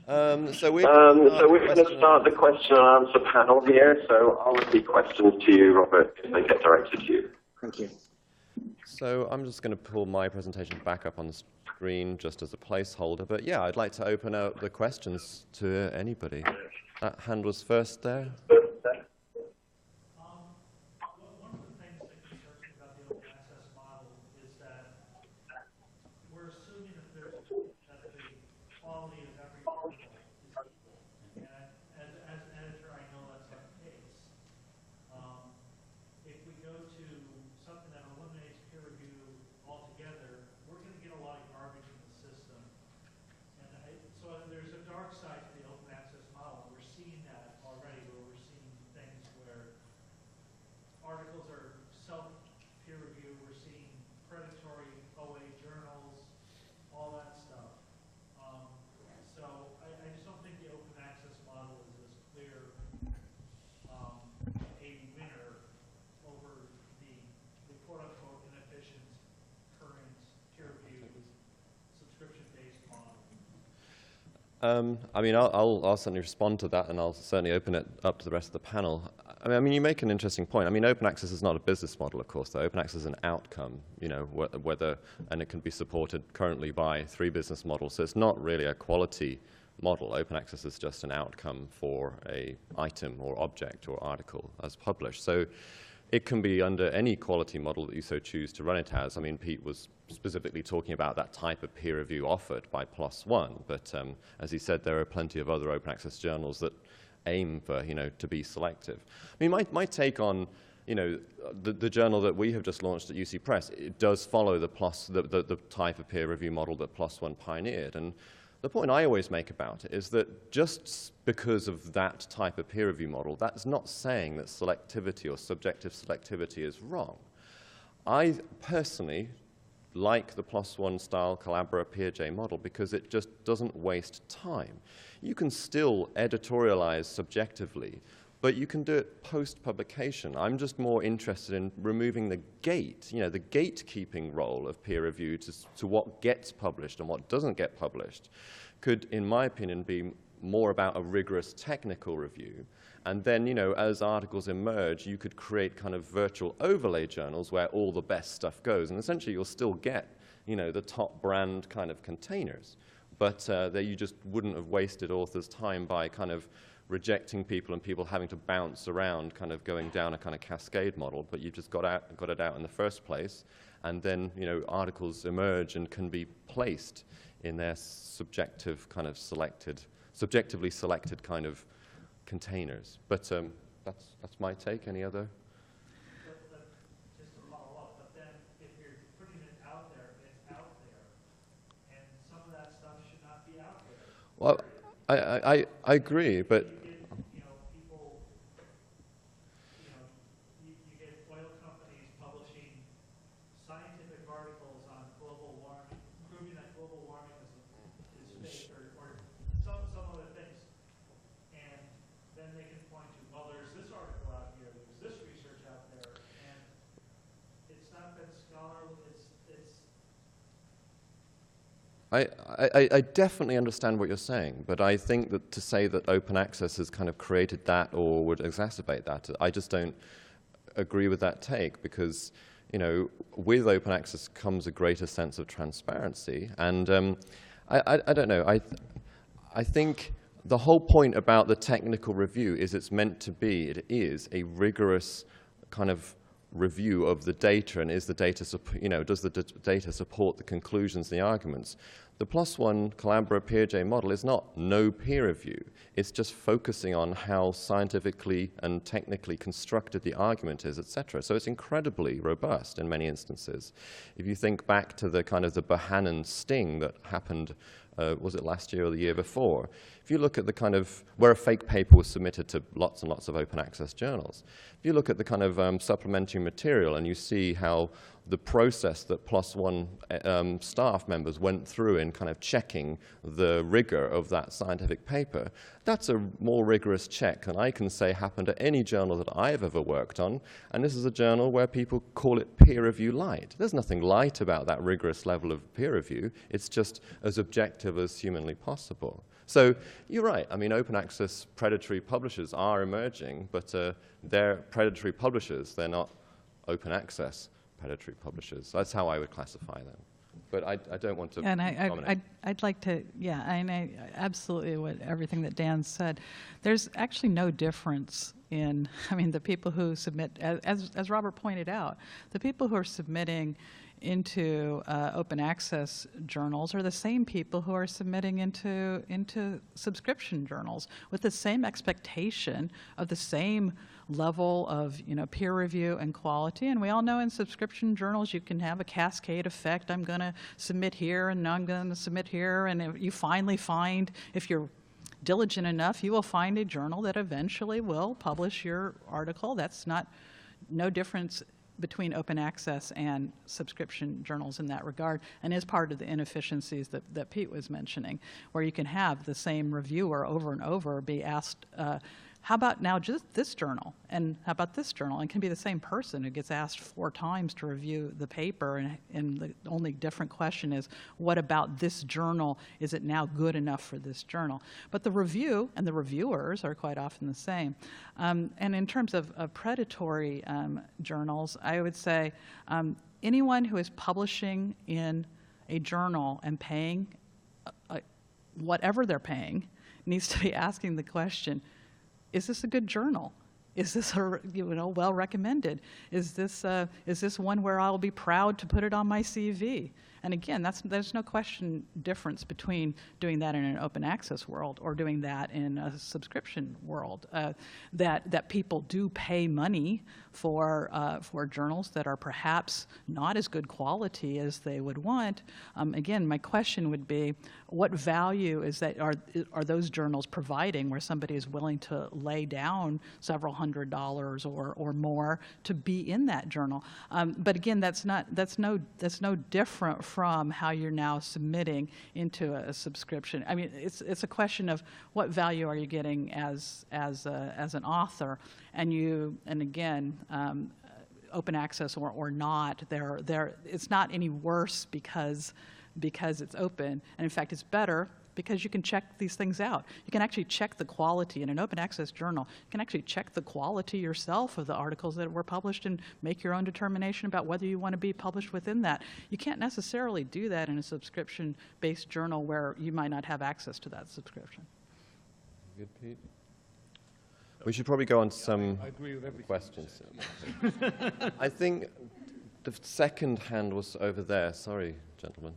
So we're going to start the question and answer panel here. So I'll repeat questions to you, Robert, if they get directed to you. Thank you. So I'm just going to pull my presentation back up on the screen just as a placeholder. But yeah, I'd like to open out the questions to anybody. That hand was first there. I mean, I'll certainly respond to that, and I'll certainly open it up to the rest of the panel. I mean, you make an interesting point. I mean, open access is not a business model, of course. Though. Open access is an outcome, you know, and it can be supported currently by 3 business models. So it's not really a quality model. Open access is just an outcome for an item or object or article as published. So it can be under any quality model that you so choose to run it as. I mean, Pete was specifically talking about that type of peer review offered by PLOS ONE, but as he said, there are plenty of other open access journals that aim for, you know, to be selective. I mean, my take on, you know, the journal that we have just launched at UC Press, it does follow the type of peer review model that PLOS ONE pioneered. And the point I always make about it is that just because of that type of peer review model, that's not saying that selectivity or subjective selectivity is wrong. I personally like the PLOS ONE style Collabora PeerJ model because it just doesn't waste time. You can still editorialize subjectively, but you can do it post-publication. I'm just more interested in removing the gate, you know, the gatekeeping role of peer review to what gets published and what doesn't get published could, in my opinion, be more about a rigorous technical review. And then, you know, as articles emerge, you could create kind of virtual overlay journals where all the best stuff goes. And essentially, you'll still get, you know, the top brand kind of containers. But that you just wouldn't have wasted authors' time by kind of rejecting people and people having to bounce around, kind of going down a kind of cascade model. But you just got it out in the first place. And then, you know, articles emerge and can be placed in their subjectively selected kind of containers. But that's my take. Any other? Just to follow up, but then if you're putting it out there, it's out there, and some of that stuff should not be out there. Well, I agree, but You know, people, you know, you get oil companies publishing scientific articles on global warming, proving that global warming is fake, or some other things. And then they can point to, well, there's this article out here, there's this research out there, and it's not been scholarly, I definitely understand what you're saying, but I think that to say that open access has kind of created that or would exacerbate that, I just don't agree with that take because, you know, with open access comes a greater sense of transparency. And I don't know. I think the whole point about the technical review is it is a rigorous kind of review of the data, and is the data, you know, does the data support the conclusions, the arguments? The PLOS ONE Collabora PeerJ model is not no peer review. It's just focusing on how scientifically and technically constructed the argument is, etc. So it's incredibly robust in many instances. If you think back to the kind of the Bohannon sting that happened, was it last year or the year before? If you look at the kind of, where a fake paper was submitted to lots and lots of open access journals, if you look at the kind of supplementary material and you see how the process that PLOS One staff members went through in kind of checking the rigor of that scientific paper, that's a more rigorous check than I can say happened at any journal that I've ever worked on. And this is a journal where people call it peer review light. There's nothing light about that rigorous level of peer review. It's just as objective as humanly possible. So you're right. I mean, open access predatory publishers are emerging, but they're predatory publishers. They're not open access predatory publishers. That's how I would classify them. But I don't want to dominate. I'd like to, yeah, I absolutely what everything that Dan said. There's actually no difference in, I mean, the people who submit, as Robert pointed out, the people who are submitting into open access journals are the same people who are submitting into subscription journals with the same expectation of the same level of peer review and quality. And we all know in subscription journals you can have a cascade effect. I'm going to submit here and now I'm going to submit here, and if you finally find, if you're diligent enough, you will find a journal that eventually will publish your article. That's no difference between open access and subscription journals in that regard, and is part of the inefficiencies that Pete was mentioning, where you can have the same reviewer over and over be asked, how about now just this journal, and how about this journal? And it can be the same person who gets asked 4 times to review the paper, and the only different question is, what about this journal? Is it now good enough for this journal? But the review and the reviewers are quite often the same. And in terms of predatory journals, I would say anyone who is publishing in a journal and paying whatever they're paying needs to be asking the question, is this a good journal? Is this well recommended? Is this one where I'll be proud to put it on my CV? And again, there's no question difference between doing that in an open access world or doing that in a subscription world. That people do pay money for journals that are perhaps not as good quality as they would want. Again, my question would be, what value is that are those journals providing, where somebody is willing to lay down several $100s or more to be in that journal? But again, that's no different from how you're now submitting into a subscription. I mean, it's a question of what value are you getting as an author, and again, open access or not, it's not any worse because it's open, and in fact, it's better because you can check these things out. You can actually check the quality in an open access journal. You can actually check the quality yourself of the articles that were published and make your own determination about whether you want to be published within that. You can't necessarily do that in a subscription-based journal where you might not have access to that subscription. Good, Pete. We should probably go on to some questions. I think the second hand was over there. Sorry, gentlemen.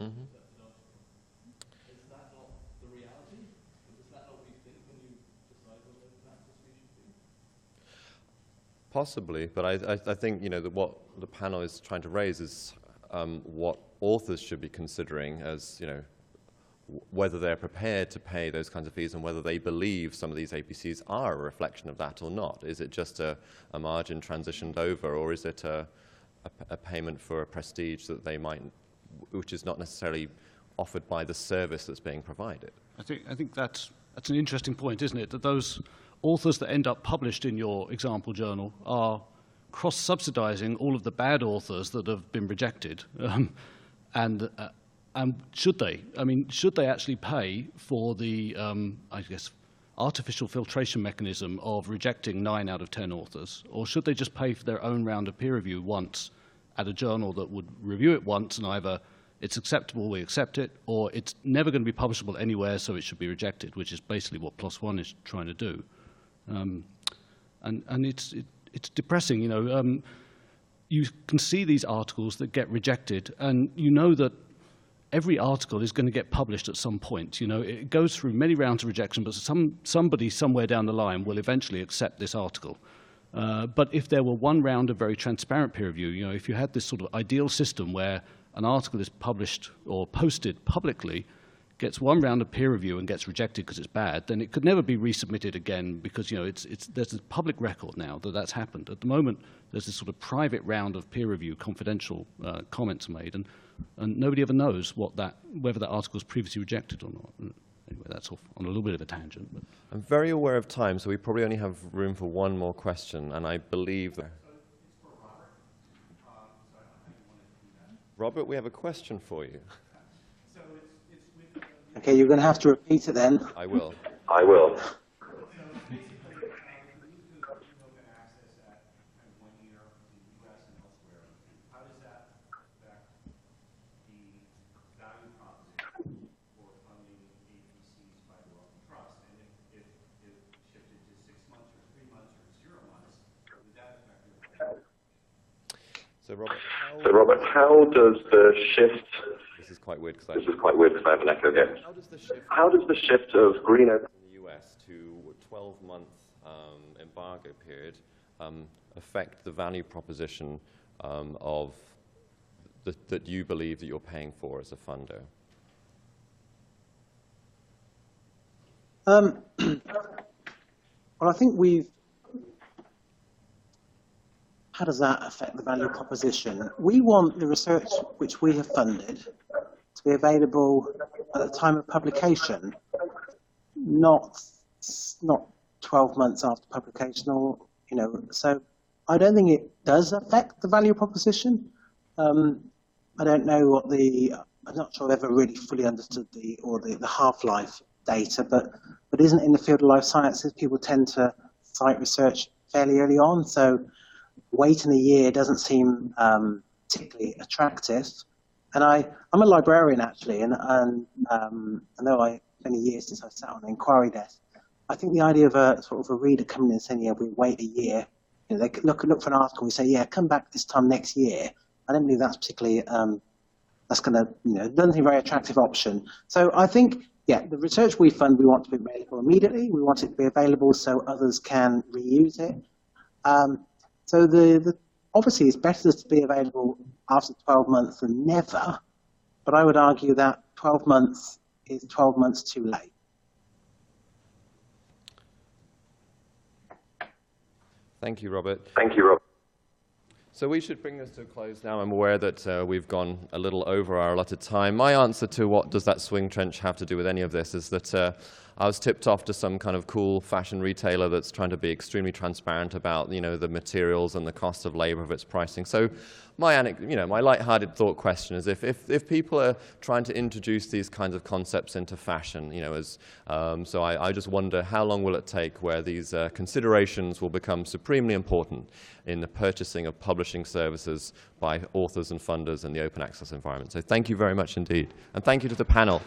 Is that not the reality? Is that not what you think when you decide what open access fee should be? Possibly, but I think what the panel is trying to raise is what authors should be considering as whether they're prepared to pay those kinds of fees and whether they believe some of these APCs are a reflection of that or not. Is it just a margin transitioned over, or is it a payment for a prestige that they might, which is not necessarily offered by the service that's being provided? I think that's an interesting point, isn't it? That those authors that end up published in your example journal are cross-subsidizing all of the bad authors that have been rejected. And should they? I mean, should they actually pay for the, I guess, artificial filtration mechanism of rejecting 9 out of 10 authors? Or should they just pay for their own round of peer review once at a journal that would review it once and either it's acceptable, we accept it, or it's never going to be publishable anywhere, so it should be rejected, which is basically what PLOS ONE is trying to do. And it's depressing, you know. You can see these articles that get rejected, and you know that every article is going to get published at some point. You know, it goes through many rounds of rejection, but somebody somewhere down the line will eventually accept this article. But if there were one round of very transparent peer review, you know, if you had this sort of ideal system where an article is published or posted publicly, gets one round of peer review and gets rejected because it's bad, then it could never be resubmitted again because, you know, there's a public record now that that's happened. At the moment, there's this sort of private round of peer review, confidential comments made, and nobody ever knows whether that article was previously rejected or not. Anyway, that's off on a little bit of a tangent. But. I'm very aware of time, so we probably only have room for one more question, and I believe that... Robert, we have a question for you. Okay, you're going to have to repeat it then. I will. I will. So Robert, how does the shift... This is quite weird because I have an echo here. How does the shift of green open in the US to a 12-month embargo period affect the value proposition that you believe that you're paying for as a funder? Well, I think how does that affect the value proposition? We want the research which we have funded to be available at the time of publication, not 12 months after publication, or, you know. So I don't think it does affect the value proposition. I don't know I'm not sure I've ever really fully understood the half-life data, but isn't in the field of life sciences, people tend to cite research fairly early on, so waiting a year doesn't seem particularly attractive. And I'm a librarian, actually, and although it's been a year since I sat on the inquiry desk, I think the idea of a sort of a reader coming in and saying, yeah, we wait a year, you know, they could look for an article and say, yeah, come back this time next year. I don't believe that's particularly, that's going to, you know, doesn't seem a very attractive option. So I think, yeah, the research we fund, we want to be available immediately. We want it to be available so others can reuse it. So obviously it's better to be available after 12 months than never, but I would argue that 12 months is 12 months too late. Thank you, Robert. Thank you, Robert. So we should bring this to a close now. I'm aware that we've gone a little over our allotted time. My answer to what does that swing trench have to do with any of this is that I was tipped off to some kind of cool fashion retailer that's trying to be extremely transparent about, you know, the materials and the cost of labor of its pricing. So my lighthearted thought question is if people are trying to introduce these kinds of concepts into fashion, you know, so I just wonder how long will it take where these considerations will become supremely important in the purchasing of publishing services by authors and funders in the open access environment. So thank you very much indeed. And thank you to the panel.